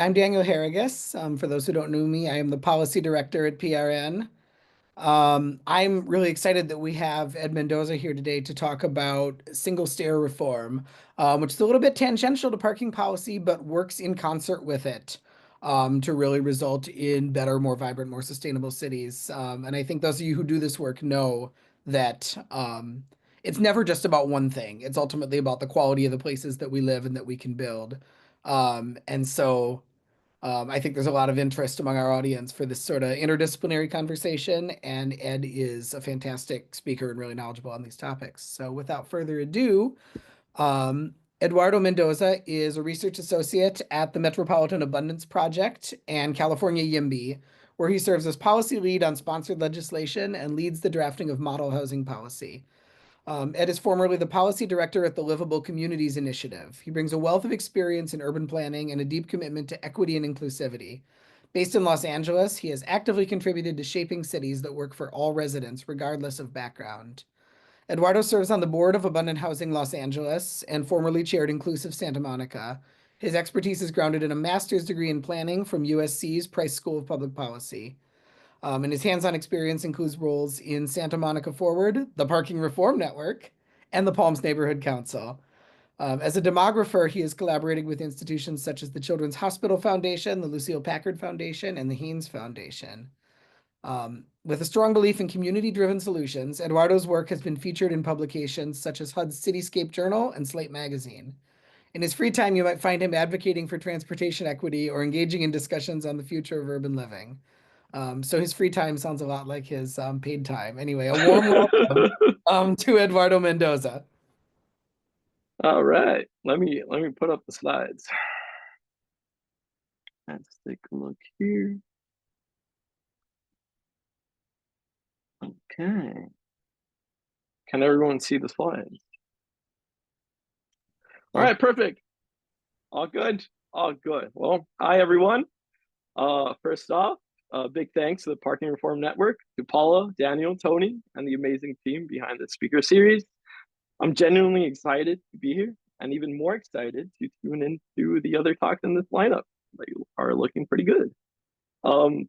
I'm Daniel Harrigus. For those who don't know me, I am the policy director at PRN. I'm really excited that we have Ed Mendoza here today to talk about single stair reform, which is a little bit tangential to parking policy, but works in concert with it to really result in better, more vibrant, more sustainable cities. And I think those of you who do this work know that it's never just about one thing. It's ultimately about the quality of the places that we live and that we can build. I think there's a lot of interest among our audience for this sort of interdisciplinary conversation, and Ed is a fantastic speaker and really knowledgeable on these topics. So without further ado, um, Eduardo Mendoza is a research associate at the Metropolitan Abundance Project and California Yimby, where he serves as policy lead on sponsored legislation and leads the drafting of model housing policy. Ed is formerly the policy director at the Livable Communities Initiative. He brings a wealth of experience in urban planning and a deep commitment to equity and inclusivity. Based in Los Angeles, he has actively contributed to shaping cities that work for all residents, regardless of background. Eduardo serves on the board of Abundant Housing Los Angeles and formerly chaired Inclusive Santa Monica. His expertise is grounded in a master's degree in planning from USC's Price School of Public Policy. And his hands-on experience includes roles in Santa Monica Forward, the Parking Reform Network, and the Palms Neighborhood Council. As a demographer, he is collaborating with institutions such as the Children's Hospital Foundation, the Lucille Packard Foundation, and the Haynes Foundation. With a strong belief in community-driven solutions, Eduardo's work has been featured in publications such as HUD's Cityscape Journal and Slate Magazine. In his free time, you might find him advocating for transportation equity or engaging in discussions on the future of urban living. So his free time sounds a lot like his paid time. Anyway, a warm welcome to Eduardo Mendoza. All right, let me put up the slides. Let's take a look here. Okay. Can everyone see the slides? All right, perfect. All good. All good. Well, hi everyone. First off, big thanks to the Parking Reform Network, to Paula, Daniel, Tony, and the amazing team behind the speaker series. I'm genuinely excited to be here, and even more excited to tune into the other talks in this lineup. They are looking pretty good.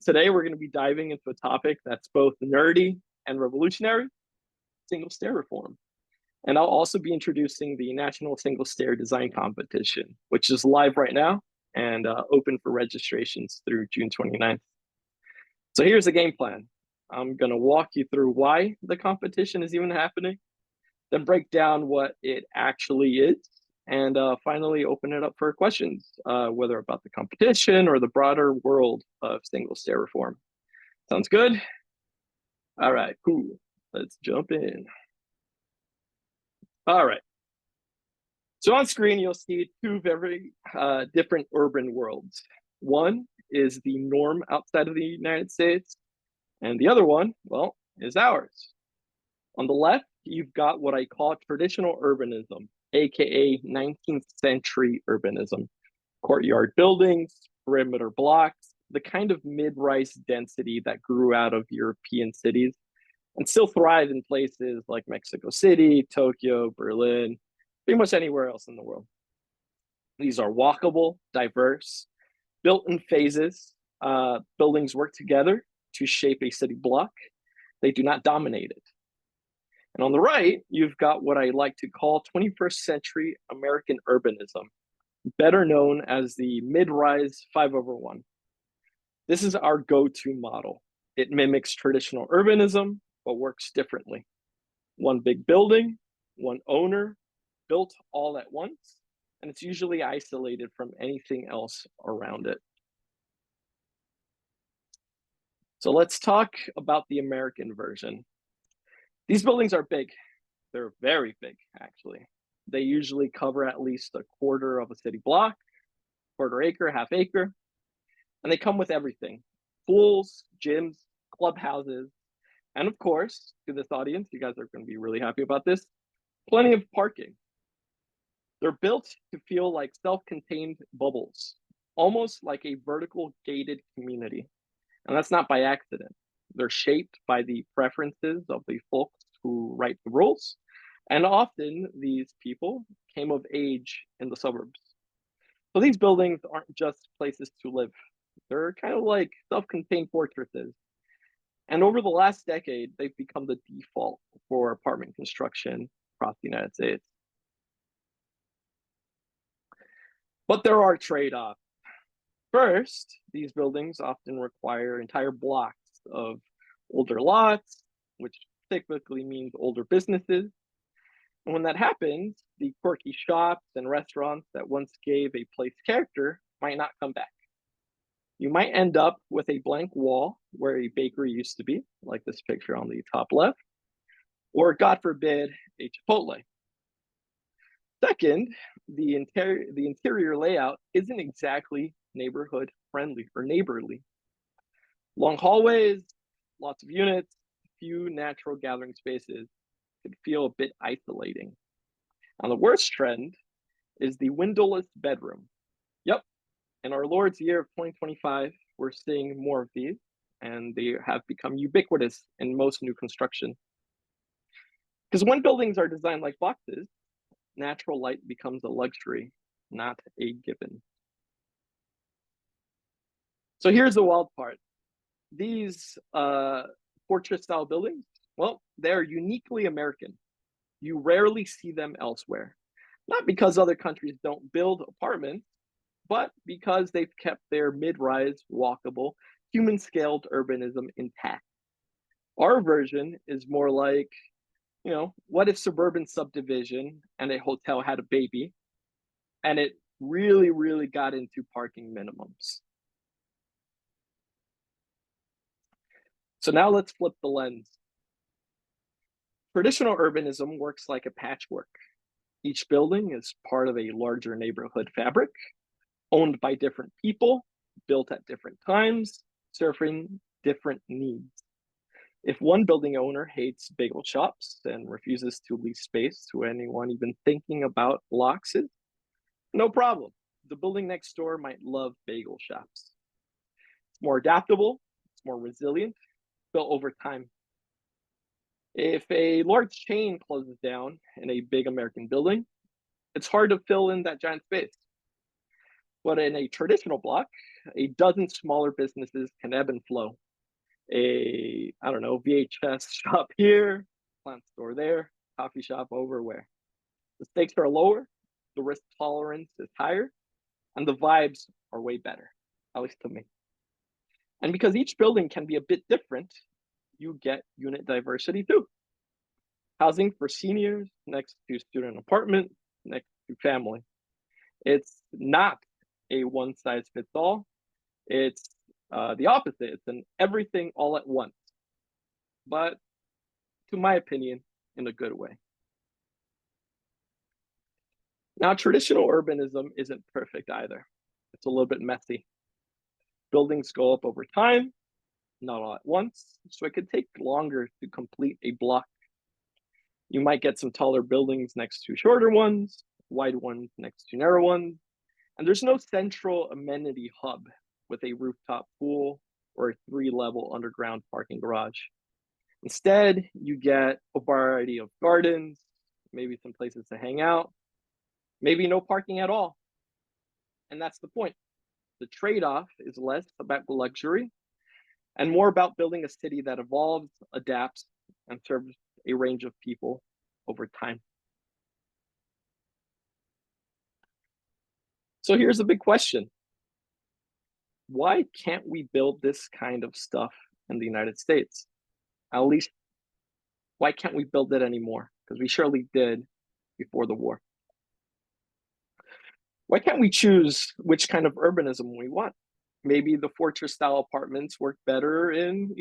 Today, we're going to be diving into a topic that's both nerdy and revolutionary, single stair reform. And I'll also be introducing the National Single Stair Design Competition, which is live right now and open for registrations through June 29th. So here's the game plan. I'm going to walk you through why the competition is even happening, then break down what it actually is, and finally open it up for questions, whether about the competition or the broader world of single stair reform. Sounds good? All right, cool. Let's jump in. All right. So on screen, you'll see two very different urban worlds. One is the norm outside of the United States, and the other one, well, is ours. On the left, you've got what I call traditional urbanism, aka 19th century urbanism. Courtyard buildings, perimeter blocks, the kind of mid-rise density that grew out of European cities and still thrive in places like Mexico City, Tokyo, Berlin, pretty much anywhere else in the world. These are walkable, diverse, built in phases. Buildings work together to shape a city block. They do not dominate it. And on the right, you've got what I like to call 21st century American urbanism, better known as the mid-rise 5/1. This is our go-to model. It mimics traditional urbanism, but works differently. One big building, one owner, built all at once, and it's usually isolated from anything else around it. So let's talk about the American version. These buildings are big. They're very big, actually. They usually cover at least a quarter of a city block, quarter acre, half acre, and they come with everything: pools, gyms, clubhouses, and of course, to this audience, you guys are going to be really happy about this, plenty of parking. They're built to feel like self-contained bubbles, almost like a vertical gated community. And that's not by accident. They're shaped by the preferences of the folks who write the rules. And often these people came of age in the suburbs. So these buildings aren't just places to live. They're kind of like self-contained fortresses. And over the last decade, they've become the default for apartment construction across the United States. But there are trade-offs. First, these buildings often require entire blocks of older lots, which typically means older businesses. And when that happens, the quirky shops and restaurants that once gave a place character might not come back. You might end up with a blank wall where a bakery used to be, like this picture on the top left, or God forbid, a Chipotle. Second, the interior layout isn't exactly neighborhood friendly or neighborly. Long hallways, lots of units, few natural gathering spaces could feel a bit isolating. And the worst trend is the windowless bedroom. Yep, in our Lord's year of 2025, we're seeing more of these, and they have become ubiquitous in most new construction. Because when buildings are designed like boxes, natural light becomes a luxury, not a given. So here's the wild part. These fortress style buildings, well, they're uniquely American. You rarely see them elsewhere. Not because other countries don't build apartments, but because they've kept their mid-rise, walkable, human-scaled urbanism intact. Our version is more like, what if suburban subdivision and a hotel had a baby and it really, really got into parking minimums? So now let's flip the lens. Traditional urbanism works like a patchwork. Each building is part of a larger neighborhood fabric, owned by different people, built at different times, serving different needs. If one building owner hates bagel shops and refuses to lease space to anyone even thinking about boxes, no problem. The building next door might love bagel shops. It's more adaptable, it's more resilient, built over time. If a large chain closes down in a big American building, it's hard to fill in that giant space. But in a traditional block, a dozen smaller businesses can ebb and flow. VHS shop here, plant store there, coffee shop over where. The stakes are lower, the risk tolerance is higher, and the vibes are way better, at least to me. And because each building can be a bit different, you get unit diversity too. Housing for seniors next to student apartment, next to family. It's not a one size fits all. It's the opposite. It's an everything all at once. But to my opinion, in a good way. Now, traditional urbanism isn't perfect either. It's a little bit messy. Buildings go up over time, not all at once, so it could take longer to complete a block. You might get some taller buildings next to shorter ones, wide ones next to narrow ones, and there's no central amenity hub with a rooftop pool or a 3-level underground parking garage. Instead, you get a variety of gardens, maybe some places to hang out, maybe no parking at all. And that's the point. The trade-off is less about luxury and more about building a city that evolves, adapts, and serves a range of people over time. So here's a big question. Why can't we build this kind of stuff in the United States? At least, why can't we build it anymore? Because we surely did before the war. Why can't we choose which kind of urbanism we want? Maybe the fortress style apartments work better in,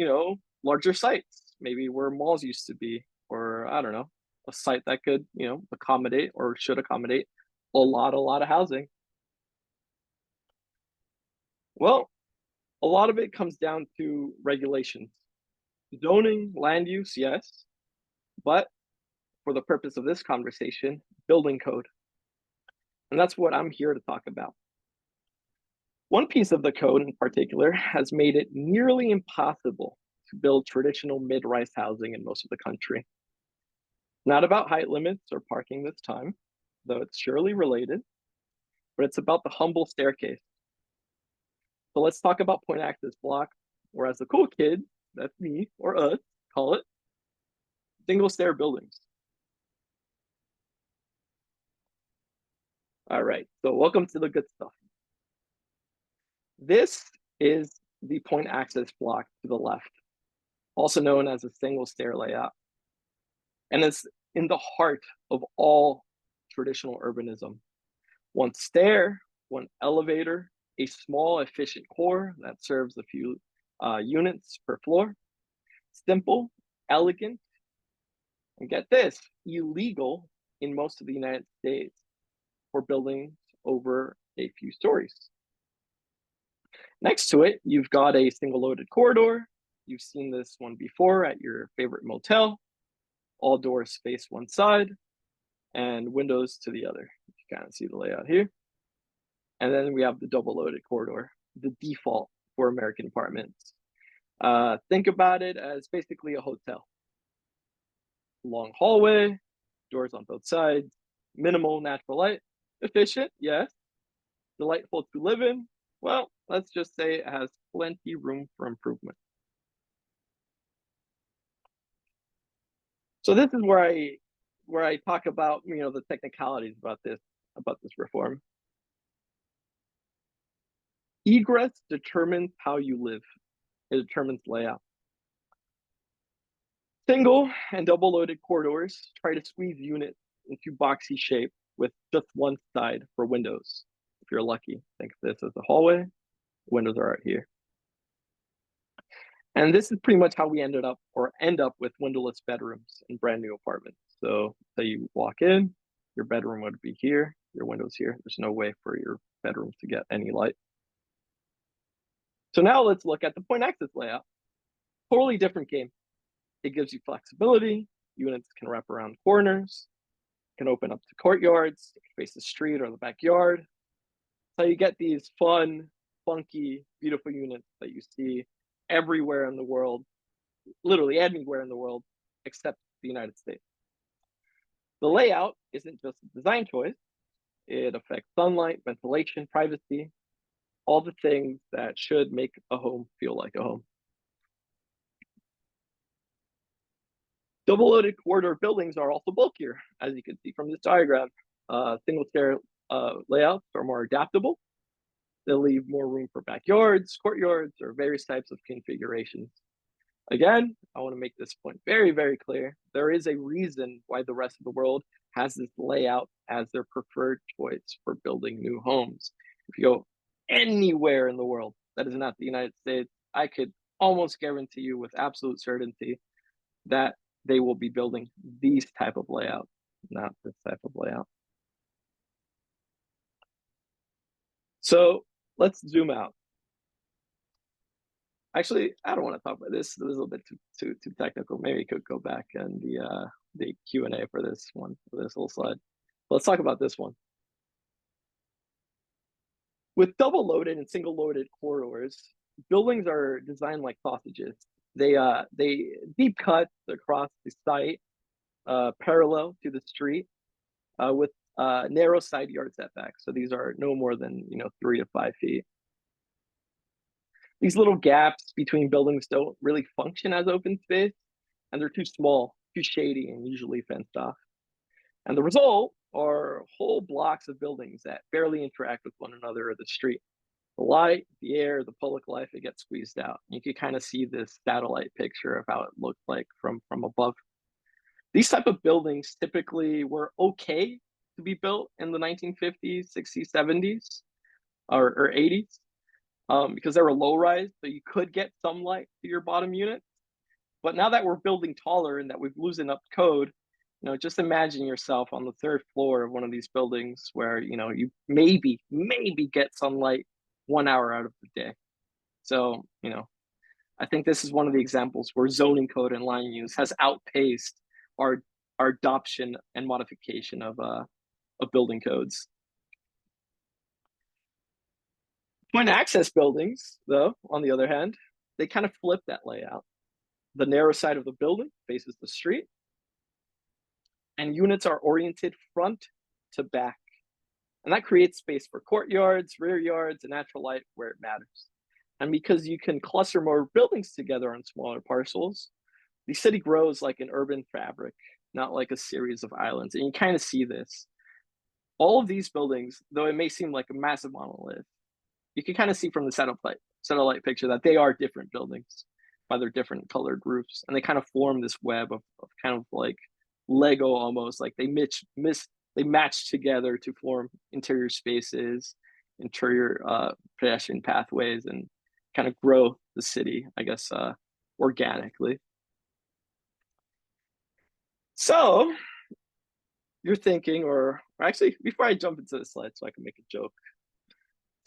larger sites, maybe where malls used to be, or I don't know, a site that could, accommodate or should accommodate a lot of housing. Well, a lot of it comes down to regulations. Zoning, land use, yes, but for the purpose of this conversation, building code. And that's what I'm here to talk about. One piece of the code in particular has made it nearly impossible to build traditional mid-rise housing in most of the country. Not about height limits or parking this time, though it's surely related. but it's about the humble staircase. So let's talk about point access block, or as the cool kid, that's me or us, call it single stair buildings. All right, so welcome to the good stuff. This is the point access block to the left, also known as a single stair layout. And it's in the heart of all traditional urbanism. One stair, one elevator, a small efficient core that serves a few units per floor. Simple, elegant, and get this, illegal in most of the United States for buildings over a few stories. Next to it, you've got a single loaded corridor. You've seen this one before at your favorite motel. All doors face one side and windows to the other. You can kind of see the layout here. And then we have the double loaded corridor, the default for American apartments. Think about it as basically a hotel. Long hallway, doors on both sides, minimal natural light, efficient, yes. Delightful to live in, well, let's just say it has plenty room for improvement. So this is where I talk about the technicalities about this reform. Egress determines how you live. It determines layout. Single and double loaded corridors try to squeeze units into boxy shape with just one side for windows. If you're lucky, think of this as a hallway. Windows are out here. And this is pretty much how we end up with windowless bedrooms in brand new apartments. So you walk in, your bedroom would be here, your window's here. There's no way for your bedroom to get any light. So now let's look at the point access layout. Totally different game. It gives you flexibility. Units can wrap around corners, can open up to courtyards, face the street or the backyard. So you get these fun, funky, beautiful units that you see everywhere in the world, literally anywhere in the world, except the United States. The layout isn't just a design choice. It affects sunlight, ventilation, privacy, all the things that should make a home feel like a home. Double-loaded corridor buildings are also bulkier, as you can see from this diagram. Single stair layouts are more adaptable. They'll leave more room for backyards, courtyards, or various types of configurations. Again, I want to make this point very, very clear. There is a reason why the rest of the world has this layout as their preferred choice for building new homes. If you go anywhere in the world that is not the United States, I could almost guarantee you with absolute certainty that they will be building these type of layouts, not this type of layout. So let's zoom out. Actually, I don't want to talk about this. This is a little bit too technical. Maybe we could go back and the Q&A for this one, for this little slide. But let's talk about this one. With double loaded and single loaded corridors, buildings are designed like sausages. They deep cut across the site, parallel to the street, with narrow side yard setbacks. So these are no more than 3 to 5 feet. These little gaps between buildings don't really function as open space, and they're too small, too shady, and usually fenced off. And the result are whole blocks of buildings that barely interact with one another or the street. The light, the air, the public life, it gets squeezed out. You can kind of see this satellite picture of how it looked like from above. These type of buildings typically were okay to be built in the 1950s, 60s, 70s, or 80s. Because they were low rise, so you could get some light to your bottom unit. But now that we're building taller and that we've loosened up code, just imagine yourself on the 3rd floor of one of these buildings where you maybe get sunlight 1 hour out of the day. So I think this is one of the examples where zoning code and line use has outpaced our adoption and modification of building codes. Point access buildings, though, on the other hand, they kind of flip that layout. The narrow side of the building faces the street, and units are oriented front to back. And that creates space for courtyards, rear yards, and natural light where it matters. And because you can cluster more buildings together on smaller parcels, the city grows like an urban fabric, not like a series of islands. And you kind of see this. All of these buildings, though it may seem like a massive monolith, you can kind of see from the satellite picture that they are different buildings by their different colored roofs, and they kind of form this web of kind of like Lego almost. Like they match together to form interior spaces, interior pedestrian pathways, and kind of grow the city, I guess, organically. So you're thinking, or actually, before I jump into the slide, so I can make a joke.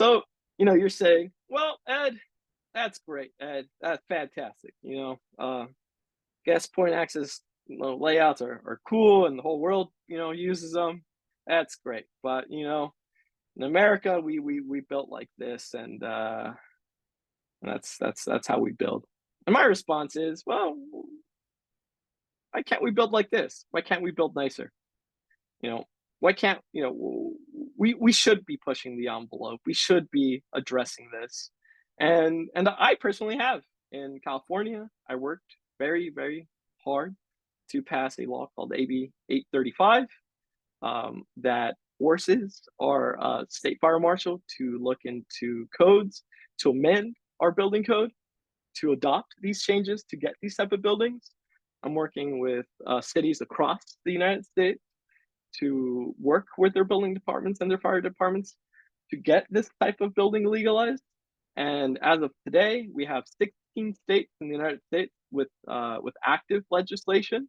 So you're saying, well, Ed, that's great, Ed. That's fantastic. Guess point access layouts are cool, and the whole world uses them. That's great. But in America, we built like this, and that's how we build. And my response is, well, why can't we build like this? Why can't we build nicer? Why can't we should be pushing the envelope. We should be addressing this. And I personally have. In California, I worked very, very hard to pass a law called AB 835 that forces our state fire marshal to look into codes, to amend our building code, to adopt these changes to get these type of buildings. I'm working with cities across the United States to work with their building departments and their fire departments to get this type of building legalized. And as of today, we have 16 states in the United States with active legislation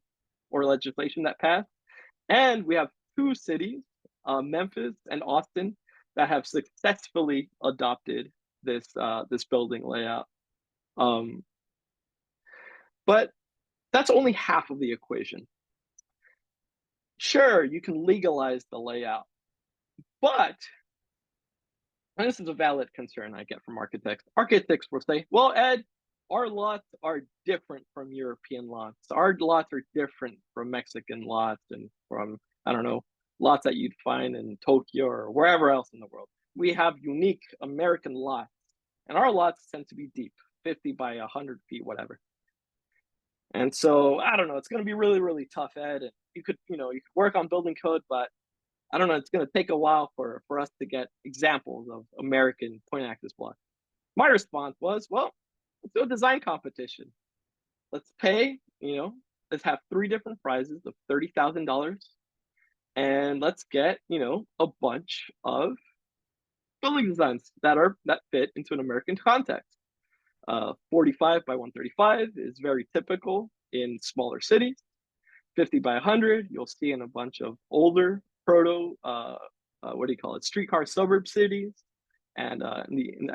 or legislation that passed, and we have 2 cities, Memphis and Austin, that have successfully adopted this building layout. But that's only half of the equation. Sure, you can legalize the layout, but and this is a valid concern I get from architects. Architects will say, well, Ed, our lots are different from European lots. Our lots are different from Mexican lots and from, I don't know, lots that you'd find in Tokyo or wherever else in the world. We have unique American lots, and our lots tend to be deep, 50 by 100 feet, whatever. And so, I don't know, it's going to be really, really tough, Ed. And you could work on building code, but I don't know, it's going to take a while for us to get examples of American point access blocks. My response was, well, let's do a design competition. Let's pay, let's have 3 different prizes of $30,000, and let's get, a bunch of building designs that fit into an American context. 45 by 135 is very typical in smaller cities. 50 by 100, you'll see in a bunch of older proto, what do you call it, streetcar suburb cities, and I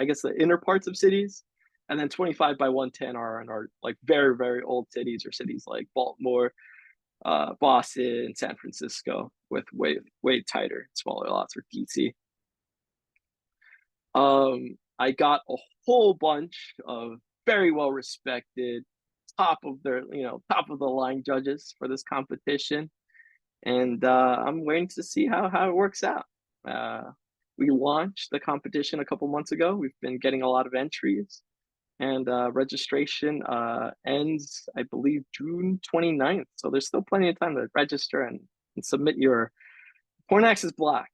guess the inner parts of cities. And then 25 by 110 are in our like very, very old cities, or cities like Baltimore, Boston, San Francisco, with way tighter, smaller lots, or DC. I got a whole bunch of very well respected top of the line judges for this competition, and I'm waiting to see how it works out. We launched the competition a couple months ago. We've been getting a lot of entries, and registration ends, I believe, June 29th. So there's still plenty of time to register and submit your point access block.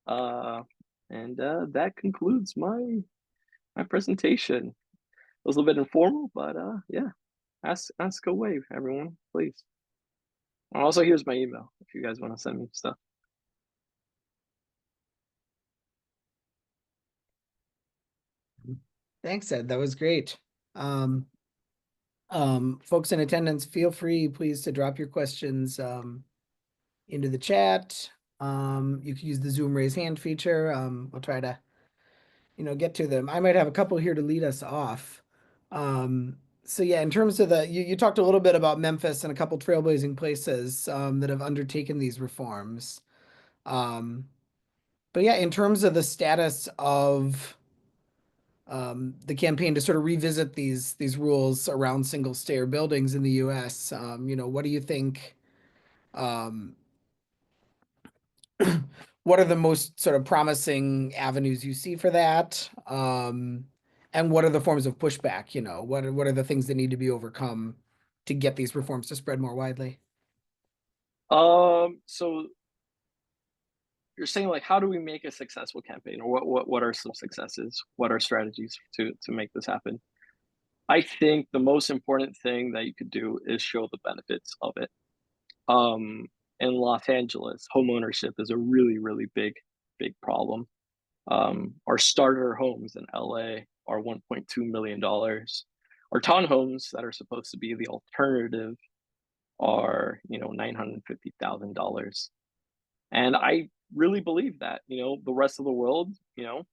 And that concludes my presentation. It was a little bit informal, but yeah, ask away, everyone, please. And also, here's my email if you guys want to send me stuff. Thanks, Ed. That was great. Folks in attendance, feel free, please, to drop your questions into the chat. You can use the Zoom raise hand feature. We'll try to, get to them. I might have a couple here to lead us off. So yeah, in terms of you talked a little bit about Memphis and a couple trailblazing places that have undertaken these reforms. But yeah, in terms of the status of the campaign to sort of revisit these rules around single stair buildings in the U.S., what do you think? Um, what are the most sort of promising avenues you see for that? And what are the forms of pushback? What are the things that need to be overcome to get these reforms to spread more widely? So you're saying like, how do we make a successful campaign, or what are some successes? What are strategies to make this happen? I think the most important thing that you could do is show the benefits of it. Um, in Los Angeles, homeownership is a really, really big problem. Our starter homes in LA are $1.2 million. Our townhomes that are supposed to be the alternative are, $950,000. And I really believe that, the rest of the world,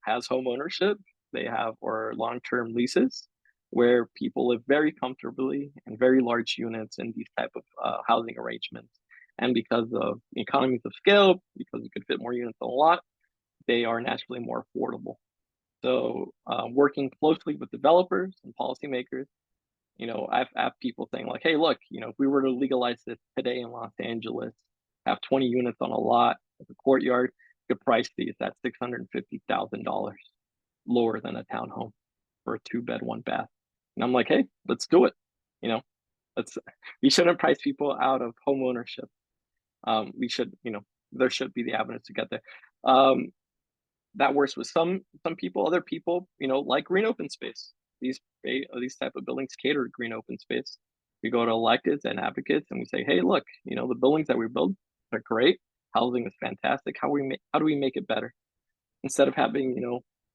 has home ownership. They have or long-term leases where people live very comfortably in very large units in these type of housing arrangements. And because of economies of scale, because you could fit more units on a lot, they are naturally more affordable. So working closely with developers and policymakers, I have people saying like, hey, look, if we were to legalize this today in Los Angeles, have 20 units on a lot with a courtyard, you could price these at $650,000, lower than a townhome for a 2-bed, 1-bath. And I'm like, hey, let's do it. You know, let's we shouldn't price people out of home ownership. We should, there should be the avenues to get there. Um, that works with some people. Other people, like green open space. These type of buildings cater to green open space. We go to electeds and advocates and we say, hey, look, the buildings that we build are great. Housing is fantastic. How do we make it better? Instead of having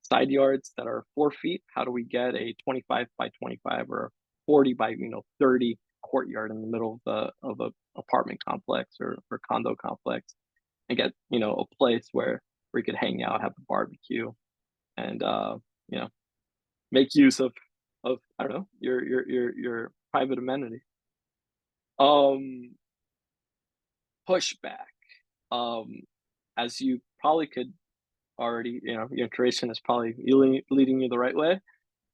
side yards that are 4 feet, how do we get a 25 by 25 or 40 by 30 courtyard in the middle of a apartment complex or condo complex, and get a place where we could hang out, have a barbecue, and you know make use of I don't know, your private amenity. Um, Pushback. Um, as you probably could already, your intuition is probably leading you the right way.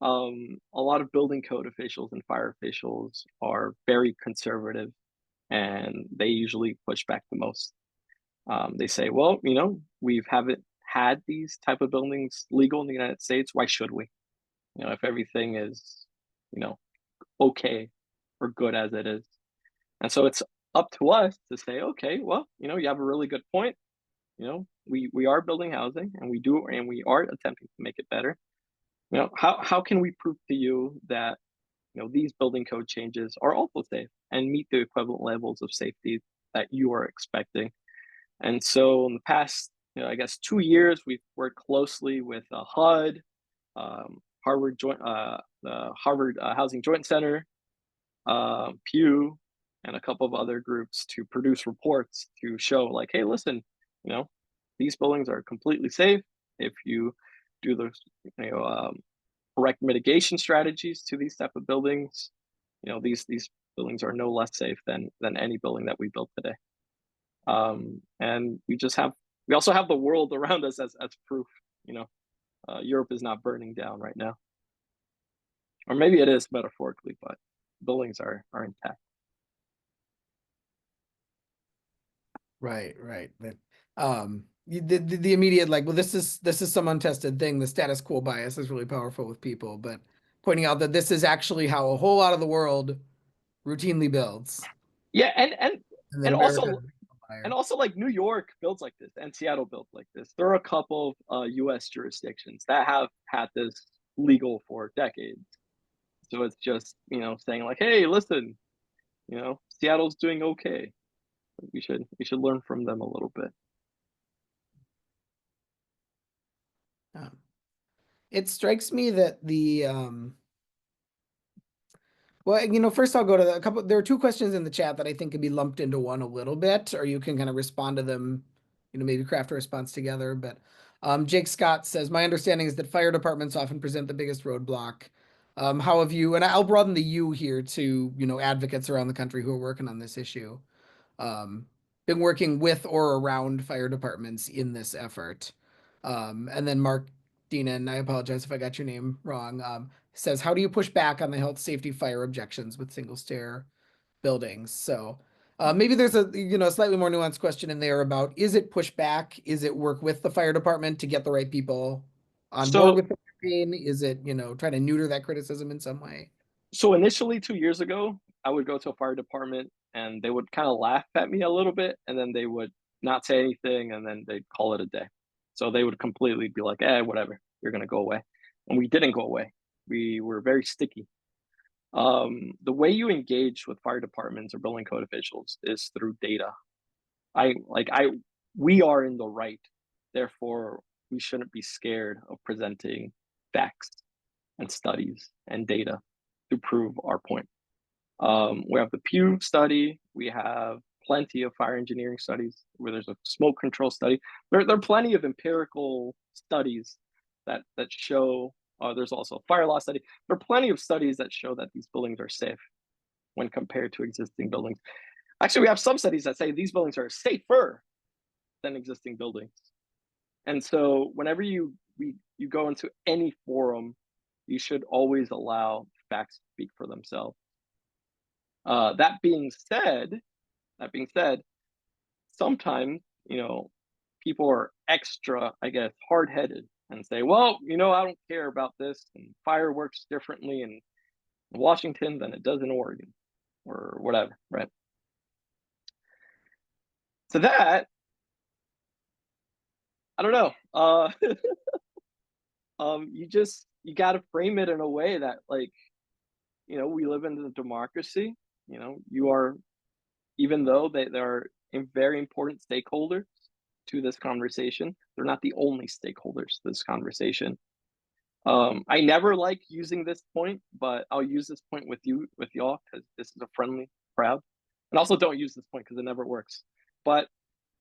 A lot of building code officials and fire officials are very conservative, and they usually push back the most. They say, well, we haven't had these type of buildings legal in the United States. Why should we? If everything is, you know, okay or good as it is. And so it's up to us to say, okay, well, you have a really good point. We are building housing, and we are attempting to make it better. How can we prove to you that these building code changes are also safe and meet the equivalent levels of safety that you are expecting? And so in the past, I guess 2 years, we've worked closely with HUD, the Harvard Housing Joint Center, Pew, and a couple of other groups to produce reports to show, like, hey, listen, you know, these buildings are completely safe if you do the you know correct mitigation strategies to these type of buildings. These buildings are no less safe than any building that we built today. And we also have the world around us as proof. You know, Europe is not burning down right now, or maybe it is metaphorically, but buildings are intact. Right, right. The immediate like, well, this is some untested thing. The status quo bias is really powerful with people, but pointing out that this is actually how a whole lot of the world routinely builds, Yeah, and and then and America is also an and outlier. also like New York builds like this, and Seattle built like this. There are a couple of U.S. jurisdictions that have had this legal for decades. So it's just saying like, hey, listen, Seattle's doing okay. We should learn from them a little bit. Um, it strikes me that well, first I'll go to a couple. There are two questions in the chat that I think can be lumped into one a little bit, or you can kind of respond to them, maybe craft a response together. But Jake Scott says, my understanding is that fire departments often present the biggest roadblock. How have you, and I'll broaden the you here to, advocates around the country who are working on this issue, um, been working with or around fire departments in this effort. And then Mark Deenan, I apologize if I got your name wrong, says, how do you push back on the health, safety, fire objections with single stair buildings? So Maybe there's a slightly more nuanced question in there about, is it push back? Is it work with the fire department to get the right people on board So with the campaign? Is it, try to neuter that criticism in some way? so initially 2 years ago, I would go to a fire department and they would kind of laugh at me a little bit, and then they would not say anything, and then they'd call it a day. So they would completely be like, "Eh, whatever, you're gonna go away," and we didn't go away. We were very sticky. The way you engage with fire departments or building code officials is through data. I like I we are in the right, therefore we shouldn't be scared of presenting facts and studies and data to prove our point. We have the Pew study. We have plenty of fire engineering studies where there's a smoke control study. There are plenty of empirical studies that show. There's also a fire law study. There are plenty of studies that show that these buildings are safe when compared to existing buildings. Actually, we have some studies that say these buildings are safer than existing buildings. And so, whenever you go into any forum, you should always allow facts to speak for themselves. That being said, sometimes people are extra, I guess, hard headed and say, "Well, I don't care about this, and fire works differently in Washington than it does in Oregon, or whatever." Right? So that I don't know. You got to frame it in a way that, like, we live in a democracy. You are even though they are very important stakeholders to this conversation, they're not the only stakeholders to this conversation. I never like using this point, but I'll use this point with y'all, because this is a friendly crowd. And also don't use this point because it never works. But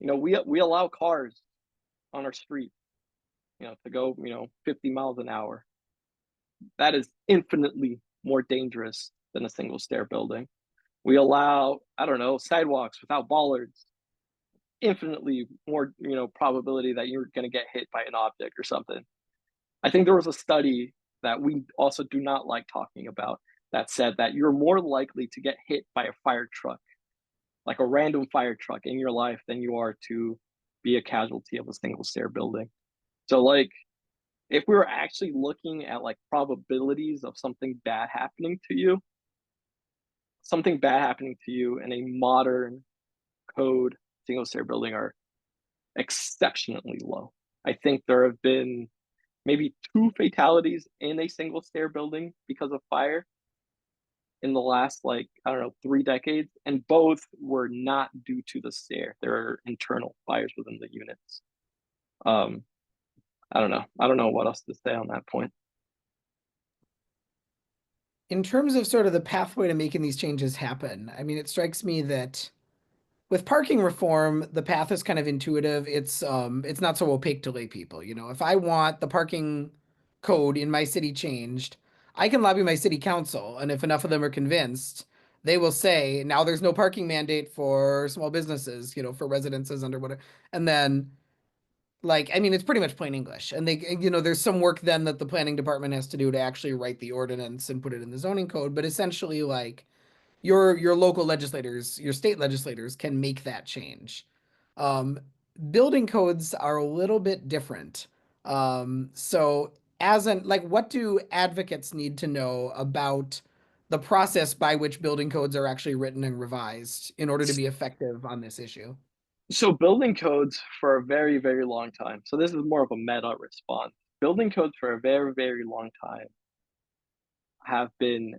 we allow cars on our street, to go 50 miles an hour. That is infinitely more dangerous than a single stair building. We allow, I don't know, sidewalks without bollards. Infinitely more, probability that you're going to get hit by an object or something. I think there was a study that we also do not like talking about that said that you're more likely to get hit by a fire truck, like a random fire truck in your life, than you are to be a casualty of a single stair building. So, like, if we were actually looking at like probabilities of something bad happening to you in a modern code single stair building are exceptionally low. I think there have been maybe 2 fatalities in a single stair building because of fire in the last, like, I don't know, 3 decades, and both were not due to the stair. There are internal fires within the units. Um, I don't know. I don't know what else to say on that point. In terms of sort of the pathway to making these changes happen, I mean, it strikes me that with parking reform, the path is kind of intuitive. It's not so opaque to lay people. If I want the parking code in my city changed, I can lobby my city council, and if enough of them are convinced, they will say, now there's no parking mandate for small businesses, for residences under whatever. And then, like, I mean, it's pretty much plain English. And there's some work then that the planning department has to do to actually write the ordinance and put it in the zoning code. But essentially, like, your local legislators, your state legislators can make that change. Um, Building codes are a little bit different. So what do advocates need to know about the process by which building codes are actually written and revised in order to be effective on this issue? So building codes for a very, very long time. So this is more of a meta response. Building codes for a very, very long time have been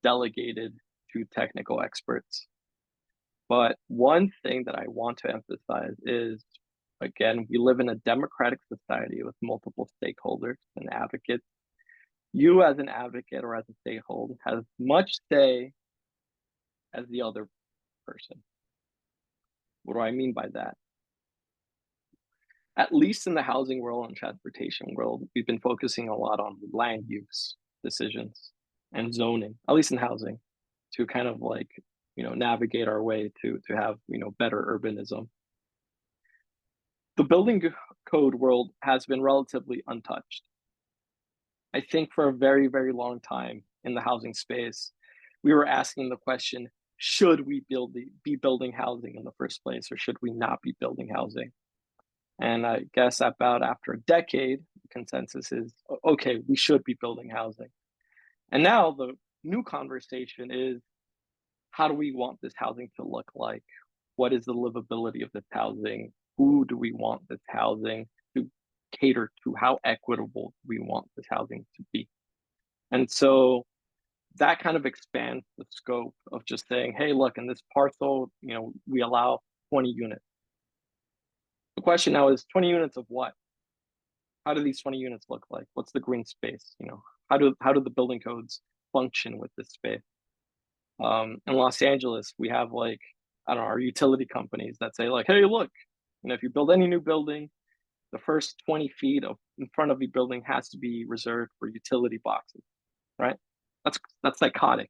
delegated to technical experts. But one thing that I want to emphasize is, again, we live in a democratic society with multiple stakeholders and advocates. You, as an advocate or as a stakeholder, has much say as the other person. What do I mean by that? At least in the housing world and transportation world, we've been focusing a lot on land use decisions and zoning, at least in housing, to kind of like, navigate our way to have, better urbanism. The building code world has been relatively untouched. I think for a very, very long time in the housing space, we were asking the question, should we be building housing in the first place, or should we not be building housing? And I guess about after a decade, the consensus is okay, we should be building housing. And now the new conversation is, how do we want this housing to look like? What is the livability of this housing? Who do we want this housing to cater to? How equitable do we want this housing to be? And so that kind of expands the scope of just saying, hey, look, in this parcel, we allow 20 units. The question now is 20 units of what? How do these 20 units look like? What's the green space? How do the building codes function with this space? In Los Angeles, we have like, I don't know, our utility companies that say like, hey, look, if you build any new building, the first 20 feet in front of the building has to be reserved for utility boxes, right? That's psychotic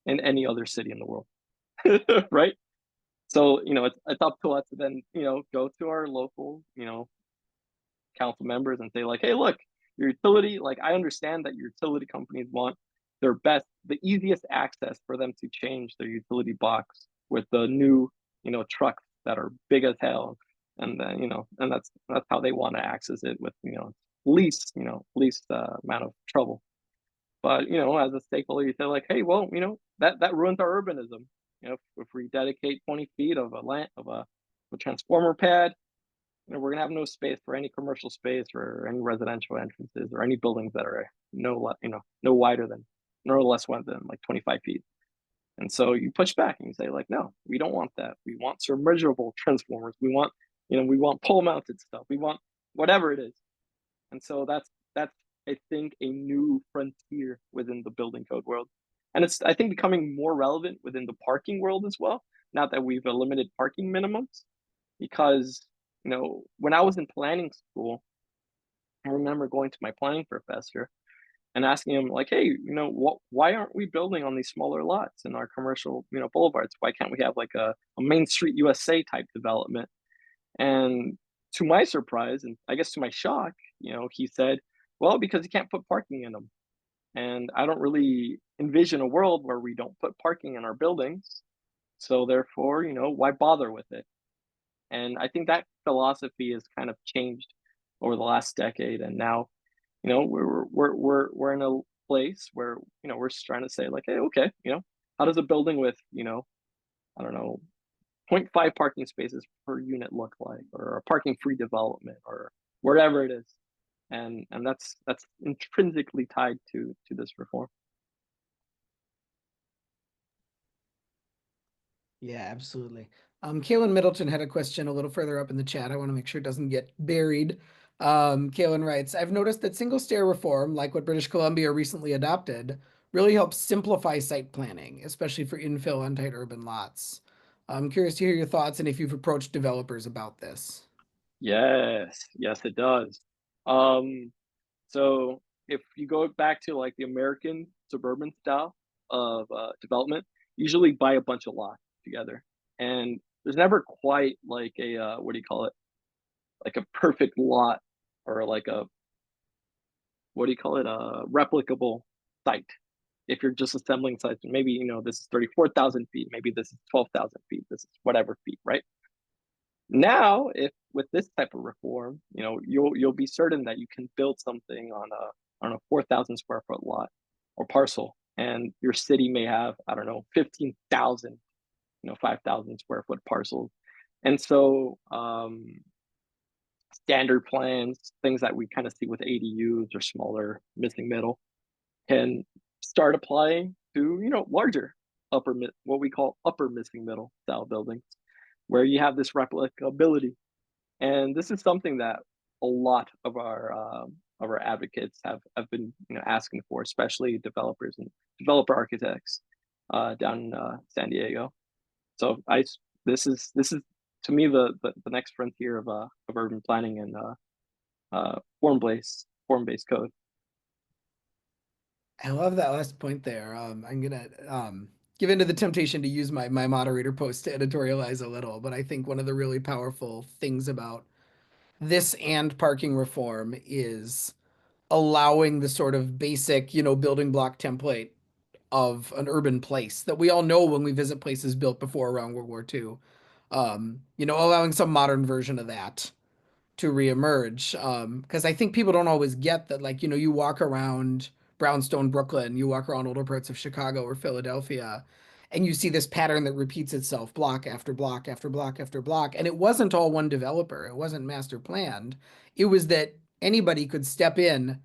in any other city in the world, right? So, it's up to us to then, go to our local, council members and say like, hey, look, your utility, like I understand that your utility companies want the easiest access for them to change their utility box with the new, trucks that are big as hell. And then, and that's how they want to access it with, least amount of trouble. But, as a stakeholder, you say like, hey, well, that ruins our urbanism. If we dedicate 20 feet of a transformer pad, we're gonna have no space for any commercial space or any residential entrances or any buildings that are no wider than no less wide than like 25 feet. And so you push back and you say like, no, we don't want that. We want submergible transformers. We want pole mounted stuff. We want whatever it is. And so that's I think a new frontier within the building code world. And it's I think becoming more relevant within the parking world as well. Now that we've eliminated parking minimums, because when I was in planning school, I remember going to my planning professor and asking him like, hey, why aren't we building on these smaller lots in our commercial, boulevards? Why can't we have like a Main Street USA type development? And to my surprise, and I guess to my shock, he said, well, because you can't put parking in them. And I don't really envision a world where we don't put parking in our buildings. So therefore, why bother with it? And I think that philosophy has kind of changed over the last decade. And now, we're in a place where, we're just trying to say like, hey, okay, how does a building with, I don't know, zero point 0.5 parking spaces per unit look like, or a parking free development, or wherever it is. And that's intrinsically tied to this reform. Yeah, absolutely. Kaylin Middleton had a question a little further up in the chat. I want to make sure it doesn't get buried. Kaylin writes, I've noticed that single stair reform, like what British Columbia recently adopted, really helps simplify site planning, especially for infill on tight urban lots. I'm curious to hear your thoughts and if you've approached developers about this. Yes, it does. So if you go back to like the American suburban style of development, usually buy a bunch of lots together, and there's never quite like a what do you call it? Like a perfect lot, or like a what do you call it? A replicable site. If you're just assembling sites, maybe this is 34,000 feet, maybe this is 12,000 feet, this is whatever feet, right? Now, if with this type of reform, you'll be certain that you can build something on a 4,000 square foot lot or parcel, and your city may have, I don't know, 15,000, 5,000 square foot parcels. And so standard plans, things that we kind of see with ADUs or smaller missing middle, can start applying to larger what we call upper missing middle style buildings, where you have this replicability. And this is something that a lot of our advocates have been asking for, especially developers and developer architects down in San Diego. So this is to me the next frontier of urban planning and form based code. I love that last point there. I'm gonna give into the temptation to use my moderator post to editorialize a little, but I think one of the really powerful things about this and parking reform is allowing the sort of basic, building block template of an urban place that we all know when we visit places built before around World War II. Allowing some modern version of that to reemerge. Because I think people don't always get that, like, you walk around brownstone Brooklyn, you walk around older parts of Chicago or Philadelphia, and you see this pattern that repeats itself block after block after block after block. And it wasn't all one developer, it wasn't master planned. It was that anybody could step in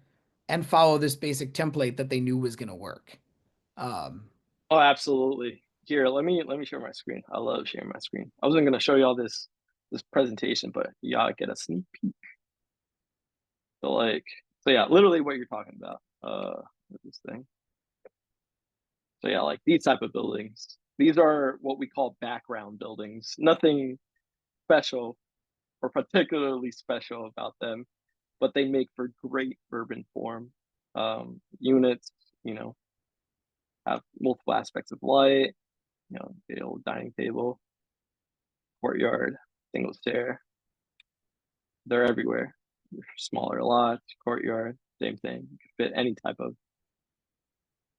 and follow this basic template that they knew was going to work. Oh, absolutely. Here, let me share my screen. I love sharing my screen. I wasn't gonna show you all this presentation, but you gotta get a sneak peek. So yeah, literally what you're talking about. With this thing. So yeah, like these type of buildings. These are what we call background buildings. Nothing special or particularly special about them, but they make for great urban form. Units, have multiple aspects of light, the old dining table, courtyard, single stair. They're everywhere. Smaller lots, courtyard, same thing. You can fit any type of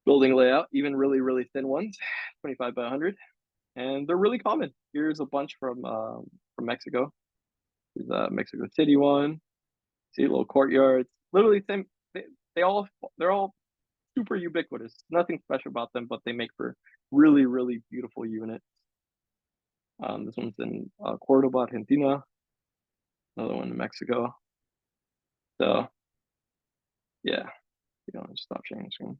building layout, even really, really thin ones, 25 by 100. And they're really common. Here's a bunch from Mexico. There's a Mexico City one. See little courtyards. Literally same. They, they're all super ubiquitous. Nothing special about them, but they make for really, really beautiful units. This one's in Cordoba, Argentina. Another one in Mexico. So yeah, just stop sharing the screen.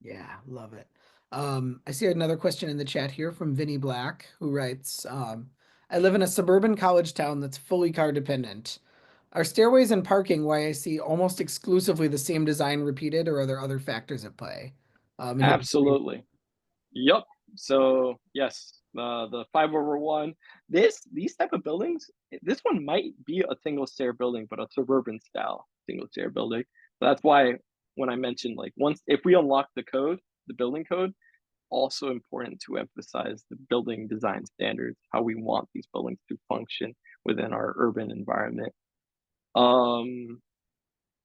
Yeah, love it. I see another question in the chat here from Vinny Black, who writes, I live in a suburban college town that's fully car dependent. Are stairways and parking why I see almost exclusively the same design repeated, or are there other factors at play? And he'll Absolutely. Yep. So yes, the 5/1. These type of buildings. This one might be a single stair building, but a suburban style single stair building. That's why when I mentioned like once if we unlock the code, the building code, also important to emphasize the building design standards, how we want these buildings to function within our urban environment. Um,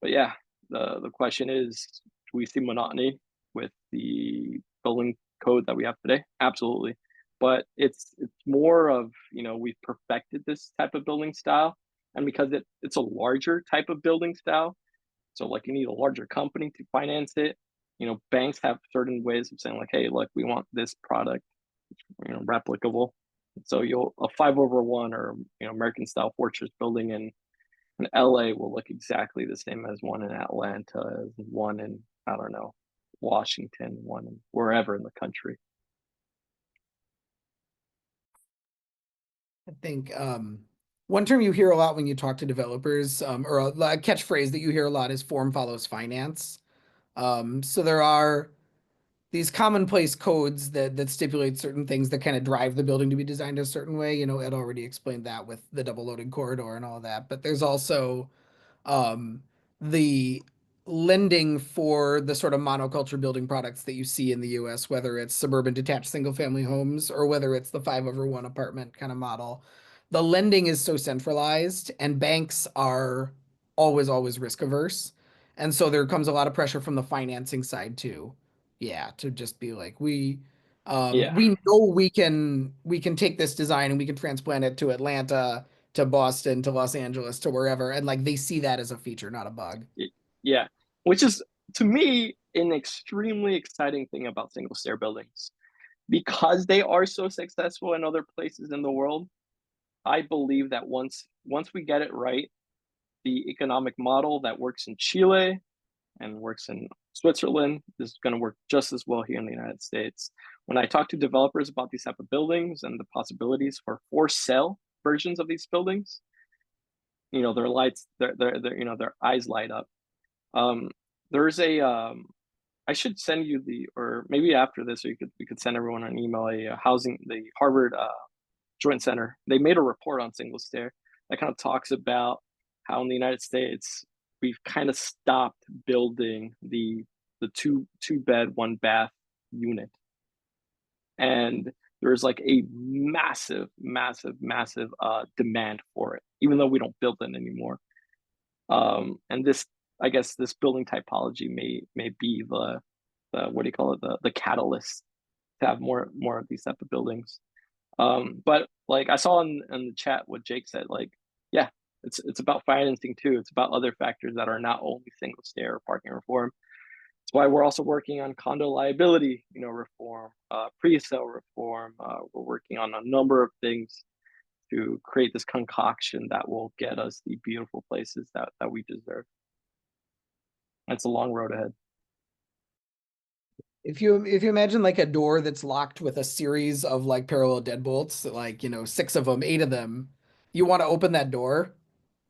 but yeah, the question is, do we see monotony with the building code that we have today? Absolutely. But it's more of, we've perfected this type of building style. And because it's a larger type of building style, so like you need a larger company to finance it. Banks have certain ways of saying like, hey, look, we want this product, replicable. So a 5/1 or American style fortress building in LA will look exactly the same as one in Atlanta, as one in, I don't know, Washington, one in wherever in the country. I think one term you hear a lot when you talk to developers, or a catchphrase that you hear a lot is form follows finance. So there are these commonplace codes that stipulate certain things that kind of drive the building to be designed a certain way. Ed already explained that with the double loading corridor and all of that. But there's also um, the lending for the sort of monoculture building products that you see in the US, whether it's suburban detached single family homes or whether it's the 5/1 apartment kind of model. The lending is so centralized, and banks are always risk averse. And so there comes a lot of pressure from the financing side too. Yeah, to just be like, Yeah, we know we can take this design and we can transplant it to Atlanta, to Boston, to Los Angeles, to wherever, and like they see that as a feature, not a bug. yeah, which is to me an extremely exciting thing about single stair buildings because they are so successful in other places in the world. I believe that once we get it right, the economic model that works in Chile and works in Switzerland is going to work just as well here in the United States. When I talk to developers about these type of buildings and the possibilities for sale versions of these buildings, their lights, their eyes light up. Um, there's a I should send you or maybe after this, or we could send everyone an email. The Harvard Joint Center. They made a report on single stair that kind of talks about how in the United States we've kind of stopped building the two bed, one bath unit. And there's like a massive demand for it, even though we don't build it anymore. And this, I guess, this building typology may be the what do you call it, the catalyst to have more of these type of buildings. But like I saw in the chat what Jake said, like, yeah, it's about financing too. It's about other factors that are not only single stair or parking reform. That's why we're also working on condo liability, reform, pre-sale reform. We're working on a number of things to create this concoction that will get us the beautiful places that we deserve. It's a long road ahead. If you imagine like a door that's locked with a series of like parallel deadbolts, like 6 of them, 8 of them, you want to open that door,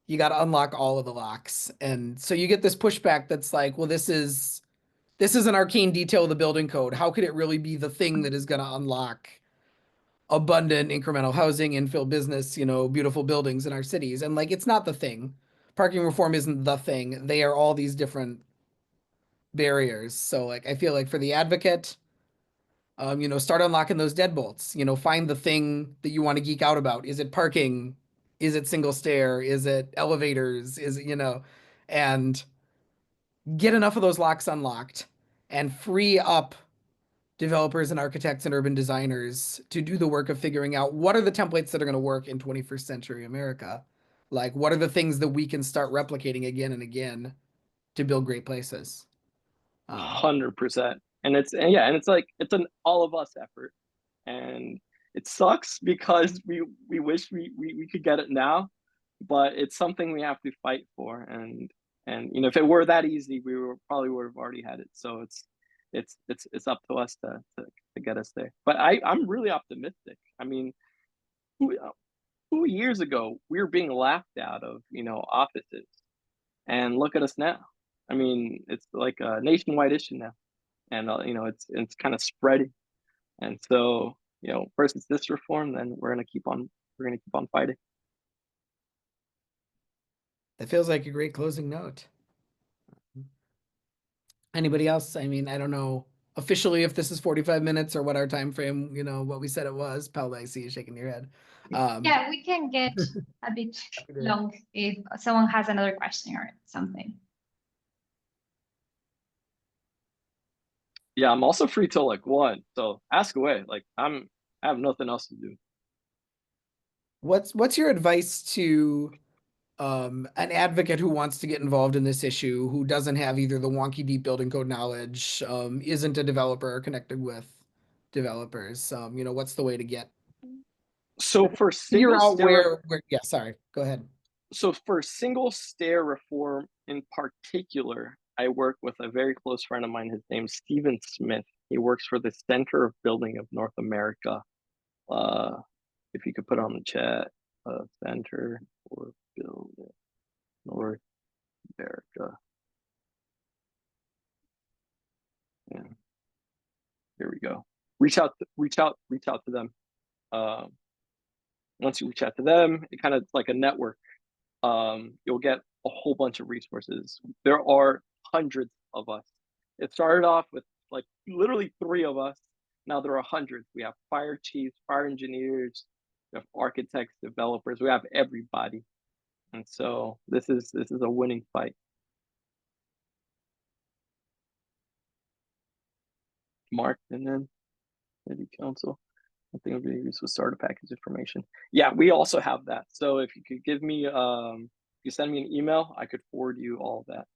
you got to unlock all of the locks, and so you get this pushback that's like, well, this is an arcane detail of the building code. How could it really be the thing that is going to unlock abundant incremental housing, infill business, beautiful buildings in our cities? And like, it's not the thing. Parking reform isn't the thing. They are all these different barriers. So like, I feel like for the advocate, start unlocking those deadbolts. Find the thing that you want to geek out about. Is it parking? Is it single stair? Is it elevators? Is it, and get enough of those locks unlocked and free up developers and architects and urban designers to do the work of figuring out what are the templates that are going to work in 21st century America. Like, what are the things that we can start replicating again and again to build great places? 100%. And it's like it's an all of us effort, and it sucks because we wish we could get it now, but it's something we have to fight for. And if it were that easy, we would have already had it. So it's up to us to get us there. But I'm really optimistic. I mean, 2 years ago we were being laughed out of offices, and look at us now. I mean, it's like a nationwide issue now, and it's kind of spreading. And so, first it's this reform, then we're gonna keep on fighting. That feels like a great closing note. Anybody else? I mean, I don't know officially if this is 45 minutes or what our time frame, what we said it was. Paula, I see you shaking your head. Yeah, we can get a bit long if someone has another question or something. Yeah, I'm also free till like 1, so ask away. Like I have nothing else to do. What's your advice to an advocate who wants to get involved in this issue, who doesn't have either the wonky deep building code knowledge, isn't a developer or connected with developers? What's the way to get So for figure single out stair where yeah, sorry, go ahead. so for single stair reform in particular, I work with a very close friend of mine. His name's Stephen Smith. He works for the Center of Building of North America. Uh, if you could put on the chat, Center for Building North America. Yeah, here we go. Reach out to them. Once you reach out to them, it kind of like a network. You'll get a whole bunch of resources. There are hundreds of us. It started off with like literally 3 of us. Now there are hundreds. We have fire chiefs, fire engineers, we have architects, developers. We have everybody, and so this is a winning fight. Mark, and then city council. I think it would be useful starter package information. Yeah, we also have that. So if you could give me, if you send me an email, I could forward you all of that.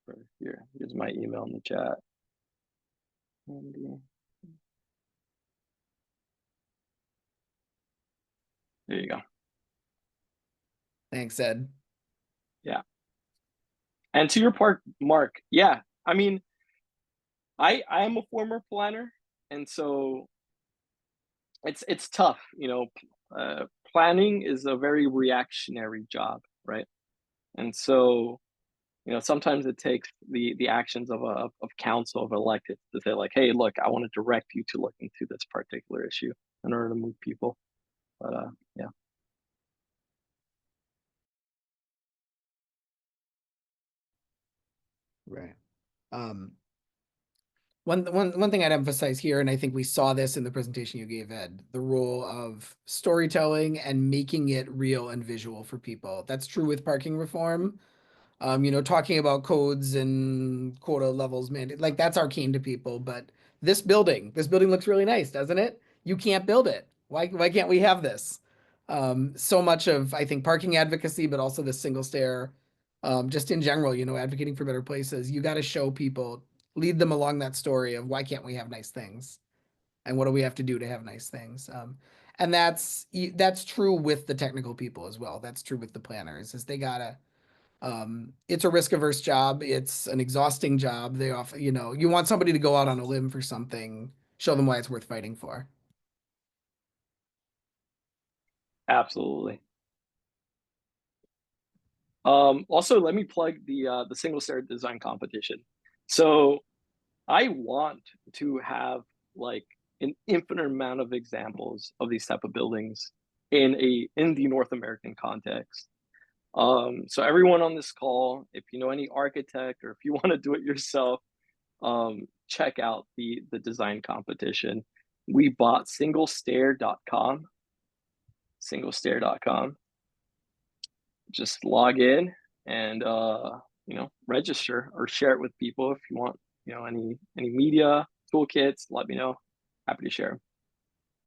Right here, here's my email in the chat. There you go. Thanks, Ed. Yeah. And to your part, Mark, yeah, I mean, I am a former planner, and so it's tough, planning is a very reactionary job, right? And so, sometimes it takes the actions of council of elected to say like, hey, look, I want to direct you to look into this particular issue in order to move people. But yeah. Right. One thing I'd emphasize here, and I think we saw this in the presentation you gave, Ed, the role of storytelling and making it real and visual for people. That's true with parking reform. Talking about codes and quota levels, man, like that's arcane to people. But this building looks really nice, doesn't it? You can't build it. Why can't we have this? So much of, I think, parking advocacy, but also the single stair, just in general, advocating for better places. You got to show people, lead them along that story of why can't we have nice things, and what do we have to do to have nice things. And that's true with the technical people as well. That's true with the planners, is they gotta. It's a risk averse job. It's an exhausting job. They often, you want somebody to go out on a limb for something, show them why it's worth fighting for. Absolutely. Also, let me plug the single stair design competition. So I want to have like an infinite amount of examples of these type of buildings in the North American context. So everyone on this call, if you know any architect or if you want to do it yourself, check out the design competition. We bought singlestair.com. Just log in and register or share it with people if you want, any media toolkits, let me know. Happy to share.